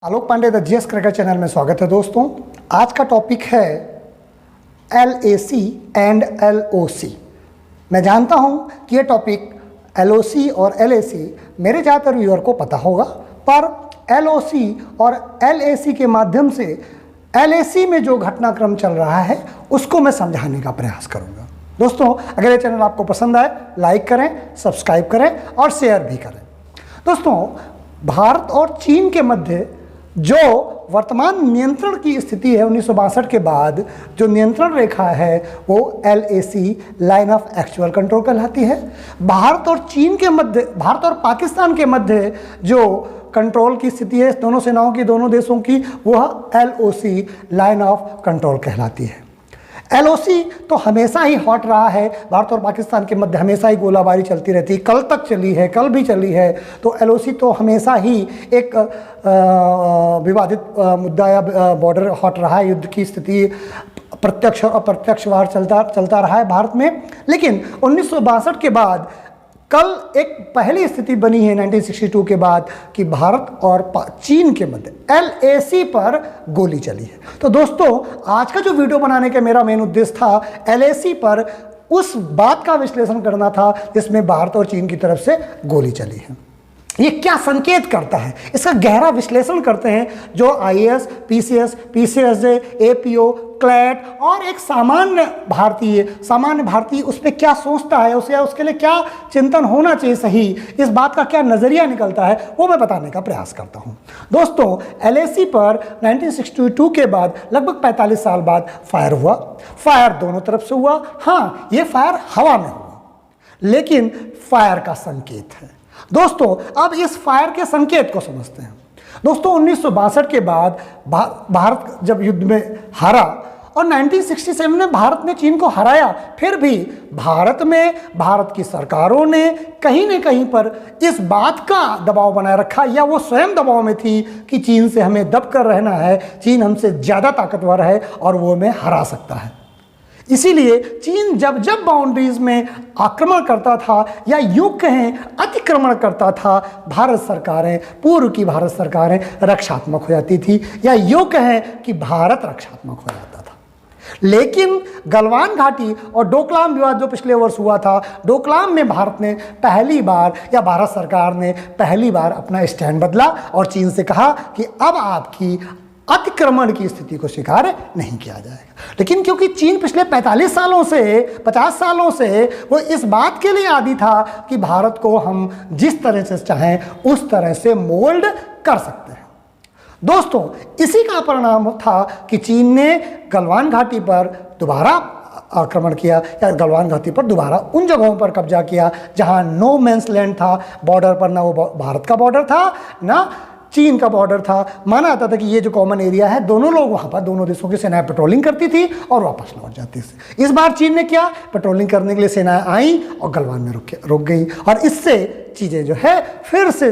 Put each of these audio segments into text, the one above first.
Alok Pandey the GS cricket channel में स्वागत है दोस्तों। आज का टॉपिक है LAC एंड LOC। मैं जानता हूं कि ये टॉपिक LOC और LAC मेरे ज़्यादातर व्यूअर को पता होगा, पर LOC और LAC के माध्यम से LAC में जो घटनाक्रम चल रहा है उसको मैं समझाने का प्रयास करूंगा। दोस्तों, अगर ये चैनल आपको पसंद आए लाइक करें, सब्सक्राइब करें और शेयर भी करें। दोस्तों, भारत और चीन के मध्य जो वर्तमान नियंत्रण की स्थिति है 1962 के बाद जो नियंत्रण रेखा है वो LAC line of actual control कहलाती है। भारत और चीन के मध्य, भारत और पाकिस्तान के मध्य जो कंट्रोल की स्थिति है दोनों सेनाओं की, दोनों देशों की, वह LOC लाइन ऑफ कंट्रोल कहलाती है। LOC तो हमेशा ही हॉट रहा है। भारत और पाकिस्तान के मध्य हमेशा ही गोलाबारी चलती रहती है, कल तक चली है, कल भी चली है। तो LOC तो हमेशा ही एक विवादित मुद्दा या बॉर्डर हॉट रहा है। युद्ध की स्थिति प्रत्यक्ष और अप्रत्यक्ष वार चलता रहा है भारत में। लेकिन 1962 के बाद कल एक पहली स्थिति बनी है 1962 के बाद कि भारत और चीन के मध्य LAC पर गोली चली है। तो दोस्तों, आज का जो वीडियो बनाने का मेरा मेन उद्देश्य था LAC पर उस बात का विश्लेषण करना था जिसमें भारत और चीन की तरफ से गोली चली है। ये क्या संकेत करता है, इसका गहरा विश्लेषण करते हैं जो IAS, PCS, PCSJ, APO, CLAT और एक सामान्य भारतीय उस पर क्या सोचता है, उसे या उसके लिए क्या चिंतन होना चाहिए सही, इस बात का क्या नज़रिया निकलता है, वो मैं बताने का प्रयास करता हूँ। दोस्तों, LAC पर 1962 के बाद लगभग 45 साल बाद फायर हुआ। फायर दोनों तरफ से हुआ। हाँ, ये फायर हवा में हुआ, लेकिन फायर का संकेत है। दोस्तों, अब इस फायर के संकेत को समझते हैं। दोस्तों, 1962 के बाद भारत जब युद्ध में हारा और 1967 में भारत ने चीन को हराया, फिर भी भारत की सरकारों ने कहीं न कहीं पर इस बात का दबाव बनाए रखा, या वो स्वयं दबाव में थी कि चीन से हमें दब कर रहना है, चीन हमसे ज़्यादा ताकतवर है और वो हमें हरा सकता है। इसीलिए चीन जब जब बाउंड्रीज में आक्रमण करता था या यूं कहें अतिक्रमण करता था, भारत सरकारें, पूर्व की भारत सरकारें रक्षात्मक हो जाती थी, या यूं कहें कि भारत रक्षात्मक हो जाता था। लेकिन गलवान घाटी और डोकलाम विवाद जो पिछले वर्ष हुआ था, डोकलाम में भारत ने पहली बार, या भारत सरकार ने पहली बार अपना स्टैंड बदला और चीन से कहा कि अब आपकी अतिक्रमण की स्थिति को स्वीकार नहीं किया जाएगा। लेकिन क्योंकि चीन पिछले 50 सालों से वो इस बात के लिए आदी था कि भारत को हम जिस तरह से चाहें उस तरह से मोल्ड कर सकते हैं। दोस्तों, इसी का परिणाम था कि चीन ने गलवान घाटी पर दोबारा आक्रमण किया, या गलवान घाटी पर दोबारा उन जगहों पर कब्जा किया जहां नो मैंस लैंड था। बॉर्डर पर ना वो भारत का बॉर्डर था ना चीन का बॉर्डर था। माना जाता था कि ये जो कॉमन एरिया है, दोनों लोग वहाँ पर, दोनों देशों की सेनाएं पेट्रोलिंग करती थी और वापस लौट जाती थी। इस बार चीन ने क्या, पेट्रोलिंग करने के लिए सेनाएं आई और गलवान में रुक गई, और इससे चीज़ें जो है फिर से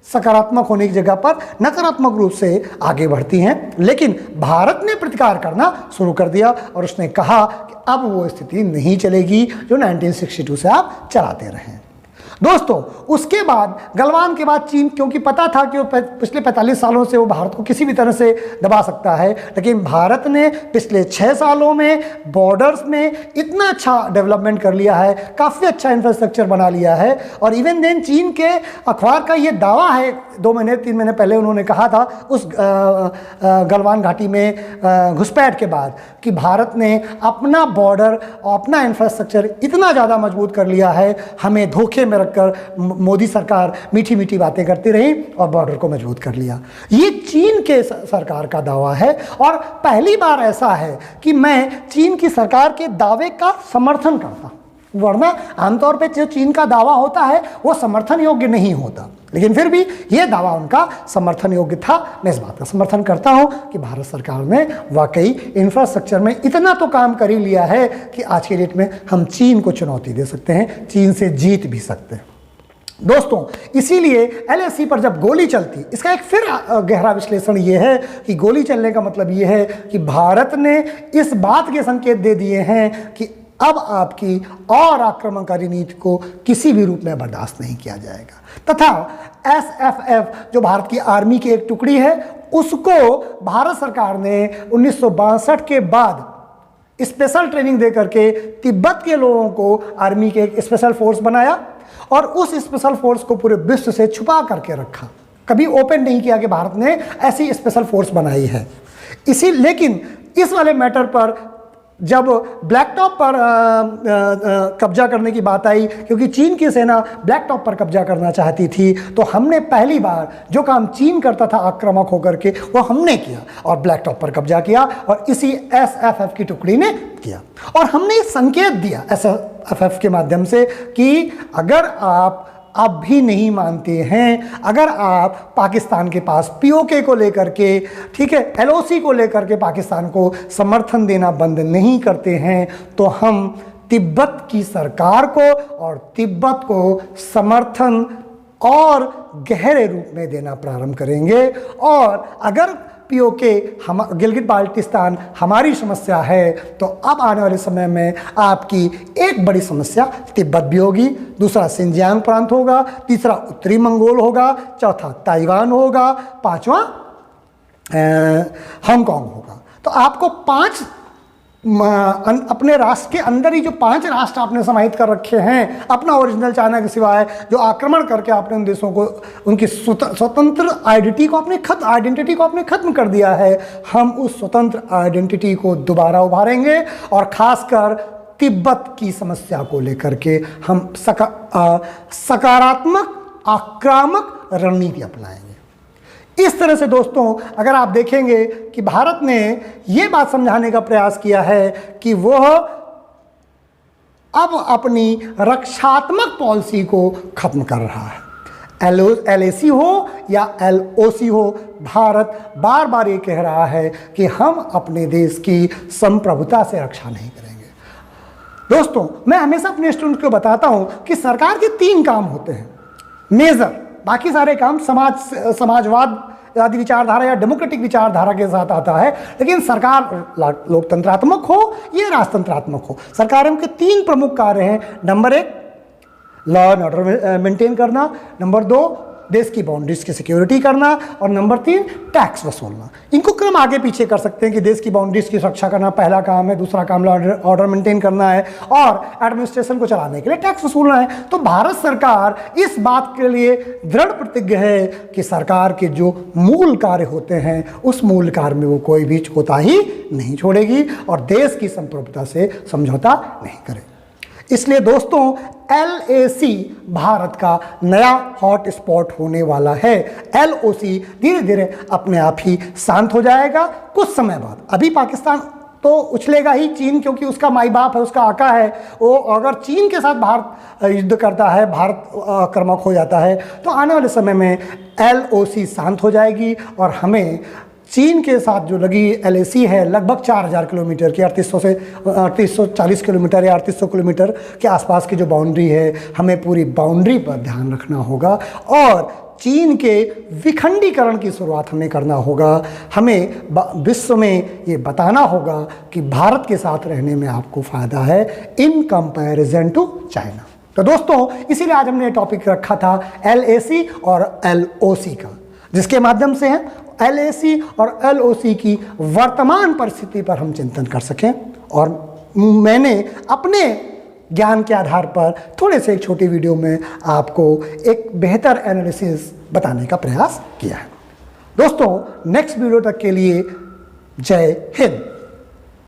सकारात्मक होने की जगह पर नकारात्मक रूप से आगे बढ़ती हैं। लेकिन भारत ने प्रतिकार करना शुरू कर दिया और उसने कहा कि अब वो स्थिति नहीं चलेगी जो 1962 से आप चलाते रहें। दोस्तों, उसके बाद गलवान के बाद चीन, क्योंकि पता था कि वो पिछले 45 सालों से वो भारत को किसी भी तरह से दबा सकता है, लेकिन भारत ने पिछले 6 सालों में बॉर्डर्स में इतना अच्छा डेवलपमेंट कर लिया है, काफ़ी अच्छा इंफ्रास्ट्रक्चर बना लिया है। और इवन देन चीन के अखबार का ये दावा है, 2 महीने 3 महीने पहले उन्होंने कहा था उस गलवान घाटी में घुसपैठ के बाद, कि भारत ने अपना बॉर्डर और अपना इंफ्रास्ट्रक्चर इतना ज़्यादा मजबूत कर लिया है, हमें धोखे में कर मोदी सरकार मीठी मीठी बातें करती रही और बॉर्डर को मजबूत कर लिया। ये चीन के सरकार का दावा है, और पहली बार ऐसा है कि मैं चीन की सरकार के दावे का समर्थन करता हूं। वरना आमतौर पे जो चीन का दावा होता है वो समर्थन योग्य नहीं होता, लेकिन फिर भी ये दावा उनका समर्थन योग्य था। मैं इस बात का समर्थन करता हूं कि भारत सरकार ने वाकई इंफ्रास्ट्रक्चर में इतना तो काम कर ही लिया है कि आज के डेट में हम चीन को चुनौती दे सकते हैं, चीन से जीत भी सकते हैं। दोस्तों, इसीलिए LAC पर जब गोली चलती, इसका एक फिर गहरा विश्लेषण ये है कि गोली चलने का मतलब ये है कि भारत ने इस बात के संकेत दे दिए हैं कि अब आपकी और आक्रमणकारी नीति को किसी भी रूप में बर्दाश्त नहीं किया जाएगा तथा SFF जो भारत की आर्मी की एक टुकड़ी है, उसको भारत सरकार ने 1962 के बाद स्पेशल ट्रेनिंग दे करके तिब्बत के लोगों को आर्मी के एक स्पेशल फोर्स बनाया और उस स्पेशल फोर्स को पूरे विश्व से छुपा करके रखा। कभी ओपन नहीं किया कि भारत ने ऐसी स्पेशल फोर्स बनाई है। लेकिन इस वाले मैटर पर जब ब्लैक टॉप पर कब्जा करने की बात आई, क्योंकि चीन की सेना ब्लैक टॉप पर कब्जा करना चाहती थी, तो हमने पहली बार जो काम चीन करता था आक्रामक होकर के, वो हमने किया और ब्लैक टॉप पर कब्जा किया और इसी SFF की टुकड़ी ने किया। और हमने संकेत दिया SFF के माध्यम से कि अगर आप अब भी नहीं मानते हैं, अगर आप पाकिस्तान के पास POK को लेकर के, ठीक है, LOC को लेकर के पाकिस्तान को समर्थन देना बंद नहीं करते हैं, तो हम तिब्बत की सरकार को और तिब्बत को समर्थन और गहरे रूप में देना प्रारंभ करेंगे। और अगर POK गिलगित बाल्टिस्तान हमारी समस्या है, तो अब आने वाले समय में आपकी एक बड़ी समस्या तिब्बत भी होगी, दूसरा सिंजियांग प्रांत होगा, तीसरा उत्तरी मंगोल होगा, चौथा ताइवान होगा, पांचवा हांगकांग होगा। तो आपको अपने राष्ट्र के अंदर ही जो 5 राष्ट्र आपने समाहित कर रखे हैं, अपना ओरिजिनल चाइना के सिवाय, जो आक्रमण करके आपने उन देशों को, उनकी स्वतंत्र आइडेंटिटी को आपने खत्म कर दिया है, हम उस स्वतंत्र आइडेंटिटी को दोबारा उभारेंगे और खासकर तिब्बत की समस्या को लेकर के हम सकारात्मक आक्रामक रणनीति अपनाएंगे। इस तरह से दोस्तों, अगर आप देखेंगे कि भारत ने ये बात समझाने का प्रयास किया है कि वह अब अपनी रक्षात्मक पॉलिसी को खत्म कर रहा है। LAC हो या LOC हो, भारत बार बार ये कह रहा है कि हम अपने देश की संप्रभुता से रक्षा नहीं करेंगे। दोस्तों, मैं हमेशा अपने स्टूडेंट को बताता हूं कि सरकार के 3 काम होते हैं मेजर, बाकी सारे काम समाजवाद आदि विचारधारा या डेमोक्रेटिक विचारधारा के साथ आता है, लेकिन सरकार लोकतंत्रात्मक हो या राजतंत्रात्मक हो, सरकारों के 3 प्रमुख कार्य हैं। Number 1 law and order maintain करना, नंबर 2 देश की बाउंड्रीज की सिक्योरिटी करना और नंबर 3 टैक्स वसूलना। इनको क्रम आगे पीछे कर सकते हैं कि देश की बाउंड्रीज की सुरक्षा करना पहला काम है, दूसरा काम लॉ ऑर्डर मेंटेन करना है और एडमिनिस्ट्रेशन को चलाने के लिए टैक्स वसूलना है। तो भारत सरकार इस बात के लिए दृढ़ प्रतिज्ञ है कि सरकार के जो मूल कार्य होते हैं उस मूल कार्य में वो कोई भी कोताही नहीं छोड़ेगी और देश की संप्रभुता से समझौता नहीं करेगी। इसलिए दोस्तों, LAC भारत का नया हॉट स्पॉट होने वाला है। LOC धीरे धीरे अपने आप ही शांत हो जाएगा कुछ समय बाद। अभी पाकिस्तान तो उछलेगा ही, चीन क्योंकि उसका माई बाप है, उसका आका है, वो अगर चीन के साथ भारत युद्ध करता है, भारत आक्रामक हो जाता है, तो आने वाले समय में LOC शांत हो जाएगी और हमें चीन के साथ जो लगी LAC है लगभग 4000 किलोमीटर की, 3840 किलोमीटर या 3800 किलोमीटर के आसपास की जो बाउंड्री है, हमें पूरी बाउंड्री पर ध्यान रखना होगा और चीन के विखंडीकरण की शुरुआत हमें करना होगा। हमें विश्व में ये बताना होगा कि भारत के साथ रहने में आपको फ़ायदा है इन कंपैरिजन टू चाइना। तो दोस्तों, इसीलिए आज हमने टॉपिक रखा था LAC और LOC का, जिसके माध्यम से हम LAC और LOC की वर्तमान परिस्थिति पर हम चिंतन कर सकें और मैंने अपने ज्ञान के आधार पर थोड़े से एक छोटी वीडियो में आपको एक बेहतर एनालिसिस बताने का प्रयास किया है। दोस्तों, नेक्स्ट वीडियो तक के लिए जय हिंद।